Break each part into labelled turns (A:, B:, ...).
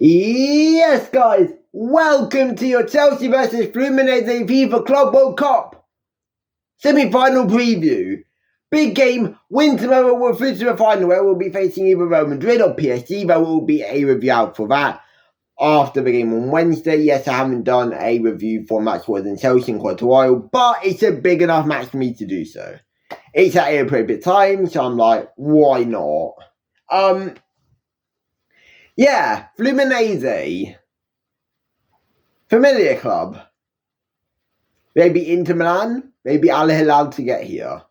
A: Yes, guys, welcome to your Chelsea versus Fluminense FIFA Club World Cup semi-final preview. Big game, win tomorrow, we're through to the final where we'll be facing either Real Madrid or PSG. There will be a review out for that after the game on Wednesday. Yes, I haven't done a review for match was in Chelsea in quite a while, but it's a big enough match for me to do so. It's at an appropriate time, so I'm like, why not? Yeah, Fluminense. Familiar club. Maybe Inter Milan, maybe Al Hilal to get here.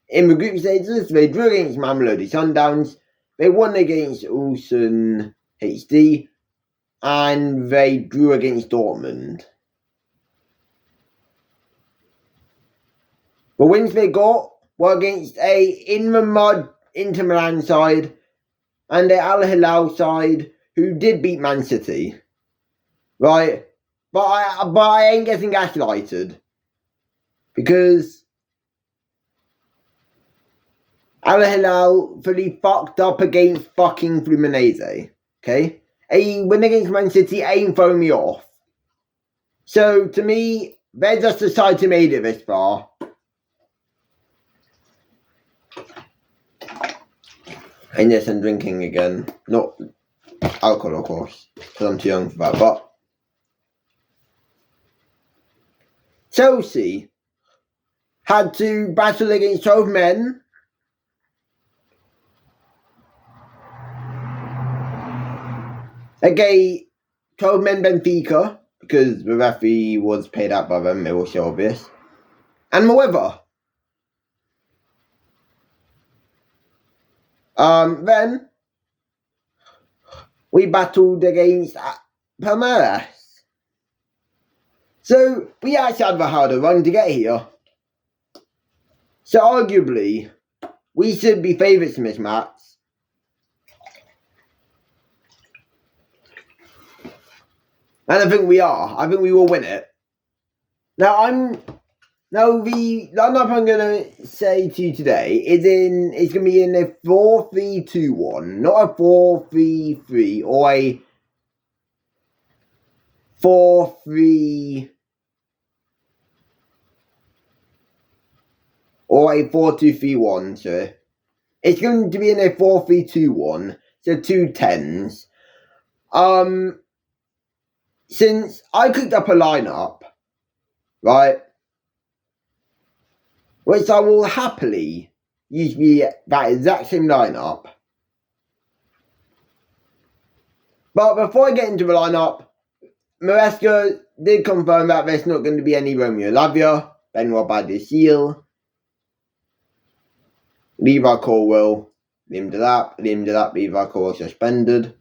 A: In the group stages, they drew against Mamelodi Sundowns, they won against Ulsan HD, and they drew against Dortmund. The wins they got were against a in-the-mud Inter Milan side and a Al Hilal side who did beat Man City. Right? But I ain't getting gaslighted. Because Al Hilal fully fucked up against fucking Fluminense. Okay? A win against Man City ain't throwing me off. So, to me, they're just the side who made it this far. And yes, I'm drinking again. Not alcohol, of course, because I'm too young for that. But Chelsea had to battle against 12 men. Against 12 men Benfica, because the referee was paid out by them, it was so obvious. And Moeva. Then we battled against Palmeiras. So we actually had the harder run to get here. So arguably, we should be favourites in this match. And I think we are. I think we will win it. Now the lineup I'm gonna say to you today it's gonna be in a 4-3-2-1, not a 4-3-3 or a 4-3 or a 4-2-3-1, so it's going to be in a 4-3-2-1, so 2 10s. Since I cooked up a lineup, right, which I will happily use that exact same lineup. But before I get into the lineup, Maresca did confirm that there's not going to be any Romeo Lavia, Benoit Badiashile, Levi Colwell, Liam Delap, Levi Colwell suspended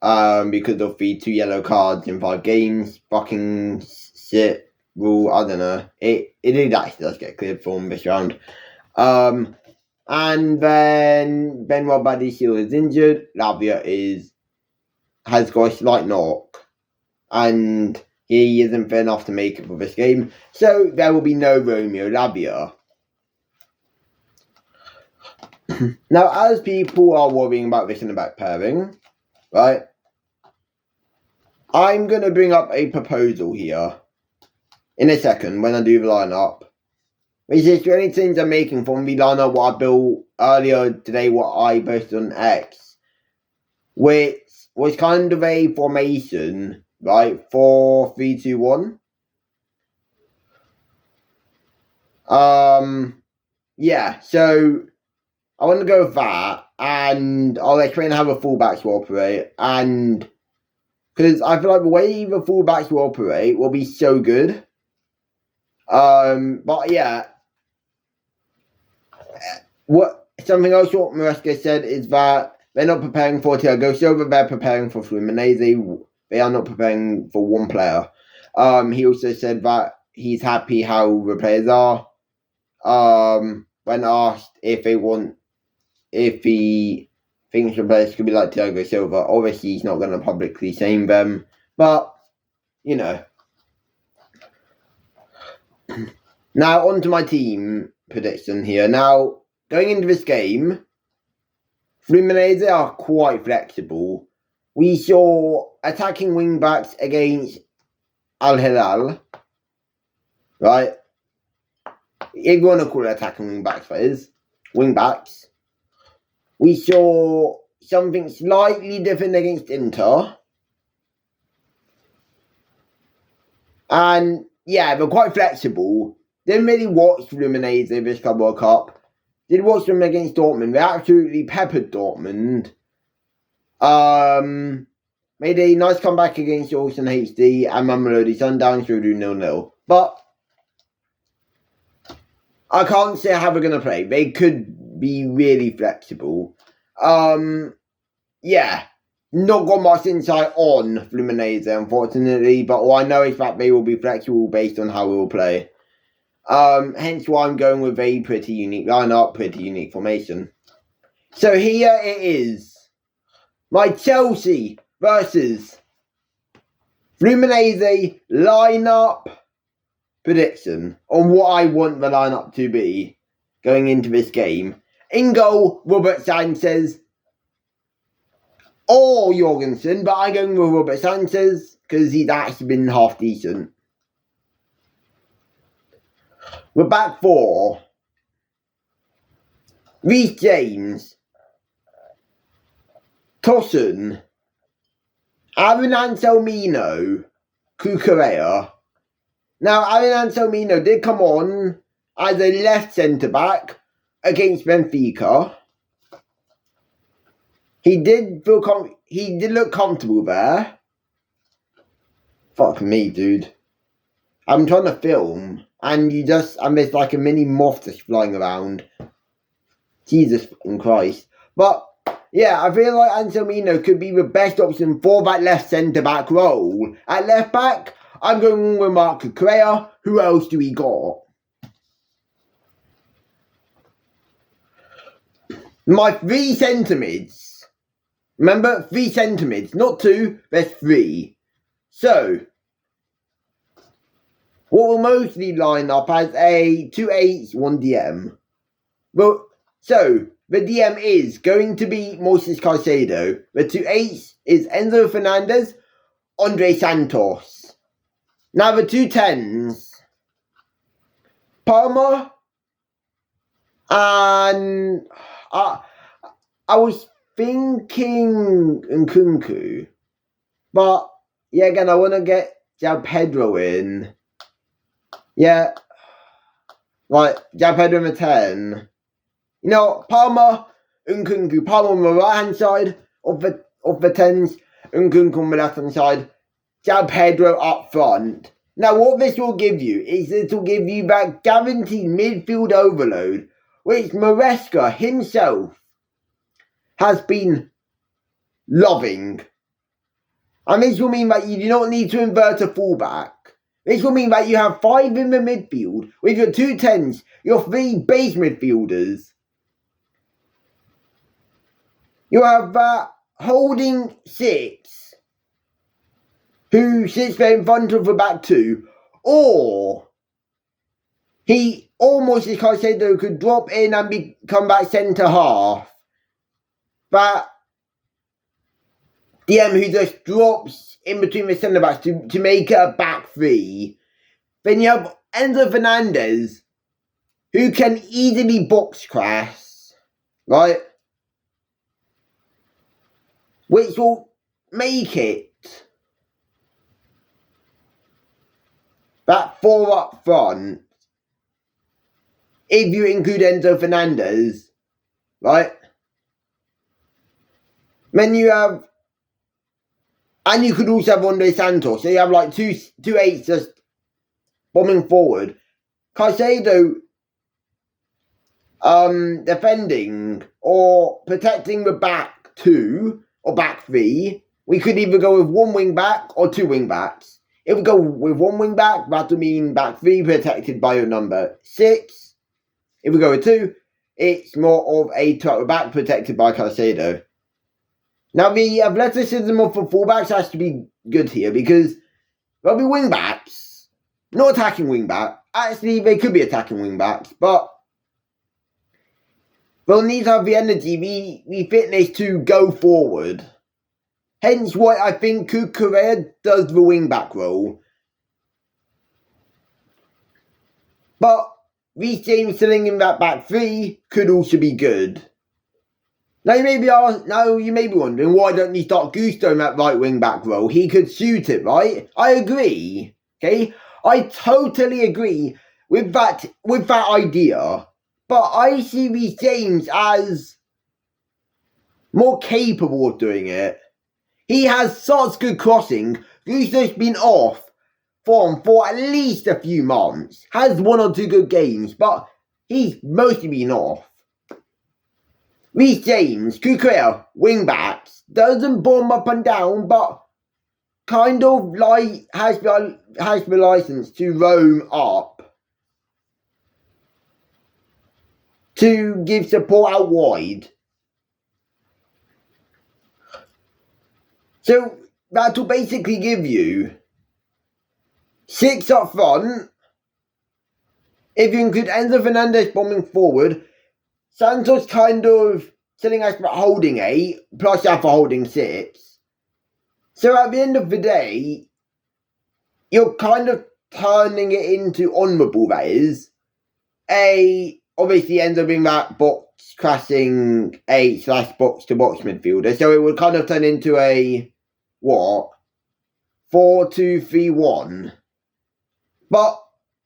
A: because of the 2 yellow cards in 5 games. Fucking shit rule, I don't know. It actually does get cleared from this round. And then Benoit Badiashile is injured. Lavia has got a slight knock, and he isn't fit enough to make it for this game. So there will be no Romeo Lavia. Now, as people are worrying about this in the back pairing, right, I'm going to bring up a proposal here in a second when I do the lineup. Which is 20 things I'm making from the lineup what I built earlier today, what I posted on X, which was kind of a formation, right, 4-3-2-1. Yeah, so I want to go with that, and I'll explain how the fullbacks will operate, and because I feel like the way the fullbacks will operate will be so good. But yeah, something else what Maresca said is that they're not preparing for Thiago Silva, they're preparing for Fluminense. They are not preparing for one player. He also said that he's happy how the players are. When asked if he thinks the players could be like Thiago Silva, obviously he's not going to publicly shame them, but you know. Now on to my team prediction here. Now, going into this game, Fluminense are quite flexible. We saw attacking wing backs against Al Hilal, right? If you want to call it attacking wing backs, that is. Wing backs. We saw something slightly different against Inter. And yeah, they're quite flexible. Didn't really watch Fluminense this Club World Cup. Did watch them against Dortmund. They absolutely peppered Dortmund. Made a nice comeback against Austin HD and Mamelodi Sundowns through 0-0. But I can't say how they're going to play. They could be really flexible. Yeah. Not got much insight on Fluminense, unfortunately, but all I know is that they will be flexible based on how we will play. Hence why I'm going with a pretty unique lineup, pretty unique formation. So here it is. My Chelsea versus Fluminense lineup prediction on what I want the lineup to be going into this game. In goal, Robert Sanchez or Jorgensen, but I'm going with Robert Sanchez because he's actually been half decent. We're back four. Reece James, Tosun, Aaron Anselmino, Cucurella. Now, Aaron Anselmino did come on as a left centre-back against Benfica. He did look comfortable there. Fuck me, dude. I'm trying to film, and there's like a mini moth just flying around. Jesus fucking Christ. But, yeah, I feel like Anselmino could be the best option for that left centre-back role. At left-back, I'm going with Marco Correa. Who else do we got? My 3 centre-mids. Remember, 3 centre-mids, not 2, there's 3. So, what will mostly line up as a 2 8s, 1 DM. Well, so, the DM is going to be Moises Caicedo. The 2 8s is Enzo Fernandez, Andre Santos. Now, the 2 10s, Palmer, and I was thinking Nkunku, but yeah, again, I want to get João Pedro in. Yeah, like João Pedro in the 10. You know, Palmer, Nkunku. Palmer on the right hand side of the 10s, Nkunku on the left hand side. João Pedro up front. Now, what this will give you is it will give you that guaranteed midfield overload, which Maresca himself has been loving. And this will mean that you do not need to invert a fullback. This will mean that you have 5 in the midfield with your 2 10s, your 3 base midfielders. You have that holding 6 who sits there in front of the back 2, or Moises Caicedo could drop in and become back centre half. That DM who just drops in between the centre backs to make it a back 3. Then you have Enzo Fernandez, who can easily box crash, right? Which will make it that 4 up front, if you include Enzo Fernandez, right? Then you have, and you could also have Andre Santos, so you have like two 8s just bombing forward. Caicedo defending or protecting the back 2 or back 3. We could either go with 1 wing back or 2 wing backs. If we go with 1 wing back, that will mean back 3 protected by your number 6. If we go with 2, it's more of a 2 at the back protected by Caicedo. Now, the athleticism of the fullbacks has to be good here because there'll be wing backs, not attacking wing back. Actually, they could be attacking wing backs, but they'll need to have the energy, the fitness to go forward. Hence why I think Cucurella does the wing-back role. But Reece James filling in that back three could also be good. Now you may be wondering, why don't you start Gusto in that right wing-back role? He could shoot it, right? I agree. Okay? I totally agree with that idea. But I see Reece James as more capable of doing it. He has such good crossing. Gusto's been off form for at least a few months. Has one or two good games, but he's mostly been off. Reece James, Cucurella, wing backs, doesn't bomb up and down, but kind of like has the license to roam up, to give support out wide. So that'll basically give you 6 up front. If you include Enzo Fernandez bombing forward, Santos kind of sitting as for holding 8, plus you have for holding 6. So at the end of the day, you're kind of turning it into honourable, that is. Obviously ends up being that box crashing 8/box to box midfielder. So it would kind of turn into a 4-2-3-1. But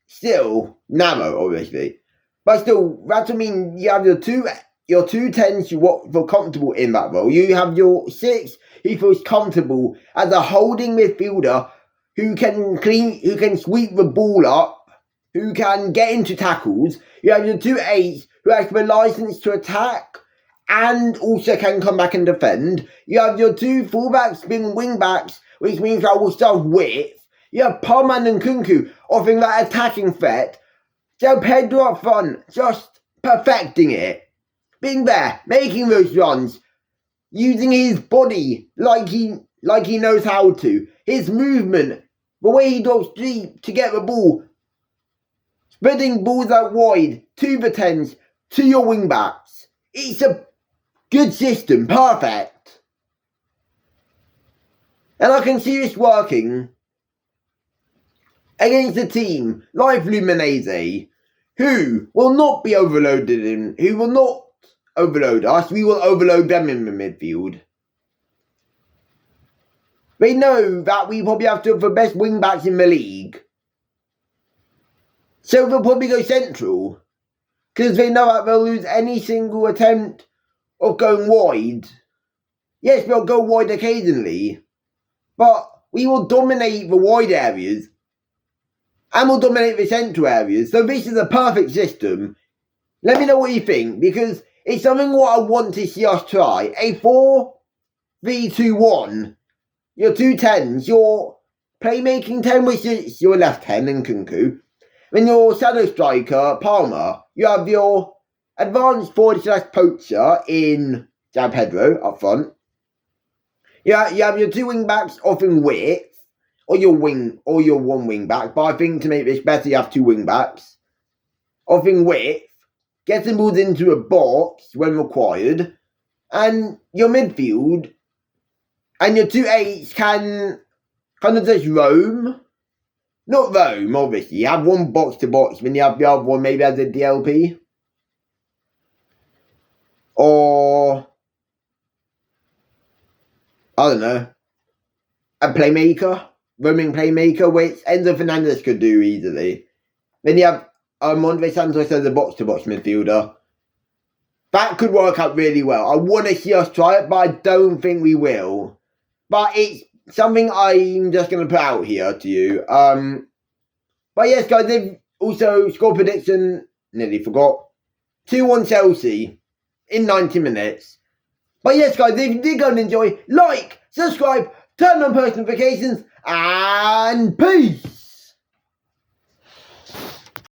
A: still narrow, obviously. But still, that would mean you have your two 10s you feel comfortable in that role. You have your 6 who feels comfortable as a holding midfielder who can sweep the ball up, who can get into tackles. You have your 2 8s who have the license to attack and also can come back and defend. You have your 2 fullbacks being wing backs, which means I will start width. You have Palman and Kunku offering that attacking threat. So Pedro up front, just perfecting it. Being there, making those runs, using his body like he knows how to. His movement, the way he drops deep to get the ball. Spreading balls out wide to the 10s, to your wing backs. It's a good system, perfect. And I can see this working against a team like Fluminense, who will not be overloaded who will not overload us. We will overload them in the midfield. They know that we probably have two of the best wing backs in the league. So they'll probably go central. Because they know that they'll lose any single attempt of going wide. Yes, they'll go wide occasionally. But we will dominate the wide areas. And we'll dominate the central areas. So this is a perfect system. Let me know what you think. Because it's something what I want to see us try. A 4-3-2-1. Your 2 10s. Your playmaking 10, which is your left 10 and Kunku. Then your shadow striker, Palmer. You have your advanced forward/poacher in João Pedro up front. You have your 2 wing backs offering width. Or your 1 wing back. But I think to make this better, you have 2 wing backs. Offering width. Getting balls into a box when required. And your midfield and your 2 8s can kind of just roam. Not roam, obviously. You have one box to box, when you have the other one maybe as a DLP. Or, I don't know, a playmaker. Roaming playmaker, which Enzo Fernandez could do easily. Then you have Andre Santos as a box-to-box midfielder. That could work out really well. I want to see us try it, but I don't think we will. But it's something I'm just going to put out here to you. But yes, guys, they've also score prediction, nearly forgot, 2-1 Chelsea in 90 minutes. But yes, guys, if you did go and enjoy, like, subscribe, turn on post notifications, and peace!